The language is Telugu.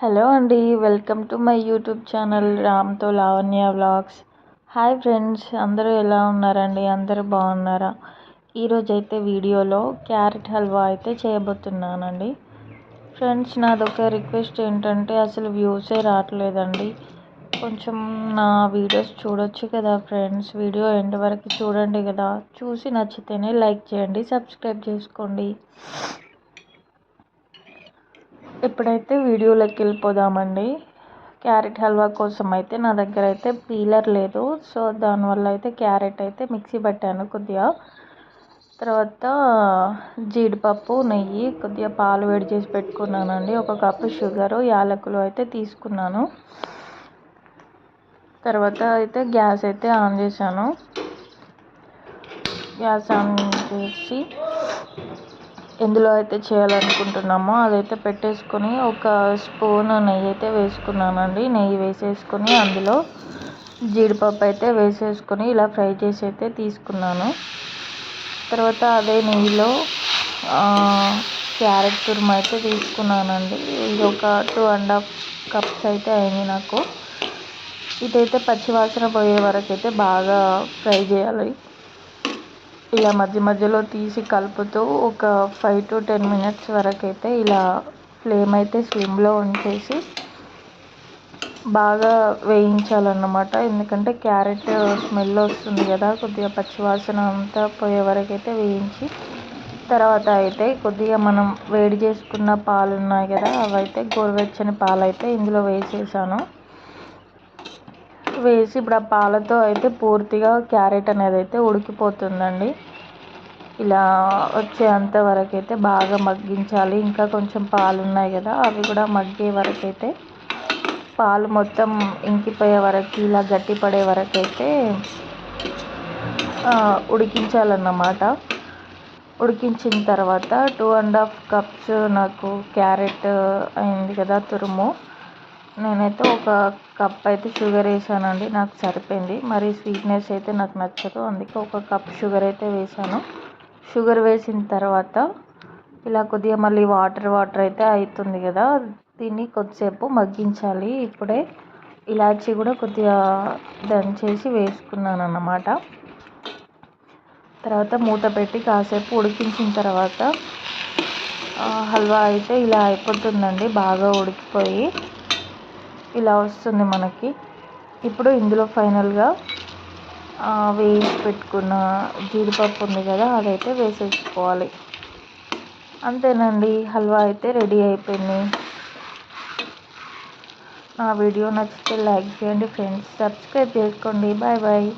హలో అండి, welcome to my YouTube channel రామ్తో లావణ్య వ్లాగ్స్. హాయ్ ఫ్రెండ్స్, అందరూ ఎలా ఉన్నారండి? అందరూ బాగున్నారా? ఈరోజు అయితే వీడియోలో క్యారెట్ హల్వా అయితే చేయబోతున్నానండి. ఫ్రెండ్స్, నాదొక రిక్వెస్ట్ ఏంటంటే అసలు వ్యూసే రావట్లేదండి. కొంచెం నా వీడియోస్ చూడొచ్చు కదా ఫ్రెండ్స్. వీడియో ఎండ్ వరకు చూడండి కదా. చూసి నచ్చితేనే లైక్ చేయండి, సబ్స్క్రైబ్ చేసుకోండి. ఇప్పుడైతే వీడియోలోకి వెళ్ళిపోదామండి. క్యారెట్ హల్వా కోసం అయితే నా దగ్గర అయితే పీలర్ లేదు, సో దానివల్ల అయితే క్యారెట్ అయితే మిక్సీ పట్టాను కొద్దిగా. తర్వాత జీడిపప్పు, నెయ్యి, కొద్దిగా పాలు వేడి చేసి పెట్టుకున్నానండి. 1 కప్పు షుగరు, యాలకులు అయితే తీసుకున్నాను. తర్వాత అయితే గ్యాస్ అయితే ఆన్ చేశాను. గ్యాస్ ఆన్ చేసి ఎందులో అయితే చేయాలనుకుంటున్నామో అదైతే పెట్టేసుకొని 1 స్పూన్ నెయ్యి అయితే వేసుకున్నానండి. నెయ్యి వేసేసుకొని అందులో జీడిపప్పు అయితే వేసేసుకొని ఇలా ఫ్రై చేసి అయితే తీసుకున్నాను. తర్వాత అదే నెయ్యిలో క్యారెట్ తురుము అయితే తీసుకున్నానండి. ఇది ఒక 2.5 కప్స్ అయితే అయింది నాకు. ఇదైతే పచ్చివాసన పోయే వరకు అయితే బాగా ఫ్రై చేయాలి. ఇలా మధ్య మధ్యలో తీసి కలుపుతూ ఒక 5 to 10 మినిట్స్ వరకు అయితే ఇలా ఫ్లేమ్ అయితే స్లిమ్లో ఉంచేసి బాగా వేయించాలన్నమాట. ఎందుకంటే క్యారెట్ స్మెల్ వస్తుంది కదా, కొద్దిగా పచ్చివాసన అంతా పోయే వరకు అయితే వేయించి తర్వాత అయితే కొద్దిగా మనం వేడి చేసుకున్న పాలు ఉన్నాయి కదా, అవైతే గోరువెచ్చని పాలు అయితే ఇందులో వేసేసాను. వేసి ఇప్పుడు ఆ పాలతో అయితే పూర్తిగా క్యారెట్ అనేది అయితే ఉడికిపోతుందండి. ఇలా వచ్చేంత వరకు అయితే బాగా మగ్గించాలి. ఇంకా కొంచెం పాలు ఉన్నాయి కదా, అవి కూడా మగ్గే వరకు అయితే పాలు మొత్తం ఇంకిపోయే వరకు ఇలా గట్టిపడే వరకు అయితే ఉడికించాలన్నమాట. ఉడికించిన తర్వాత 2.5 కప్స్ నాకు క్యారెట్ అయింది కదా తురుము. నేనైతే 1 కప్ అయితే షుగర్ వేసానండి, నాకు సరిపోయింది. మరి స్వీట్నెస్ అయితే నాకు నచ్చదు, అందుకే 1 కప్ షుగర్ అయితే వేసాను. షుగర్ వేసిన తర్వాత ఇలా కొద్దిగా మళ్ళీ వాటర్ అయితే అవుతుంది కదా, దీన్ని కొద్దిసేపు మగ్గించాలి. ఇప్పుడే ఇలాచీ కూడా కొద్దిగా దంచేసి వేసుకున్నాను అన్నమాట. తర్వాత మూత పెట్టి కాసేపు ఉడికించిన తర్వాత హల్వా అయితే ఇలా అయిపోతుందండి, బాగా ఉడికిపోయి ఇలా వస్తుంది మనకి. ఇప్పుడు ఇందులో ఫైనల్గా వేసి పెట్టుకున్న జీడిపప్పు ఉంది కదా, అదైతే వేసేసుకోవాలి. అంతేనండి, హల్వా అయితే రెడీ అయిపోయింది. నా వీడియో నచ్చితే లైక్ చేయండి ఫ్రెండ్స్, సబ్స్క్రైబ్ చేసుకోండి. Bye bye.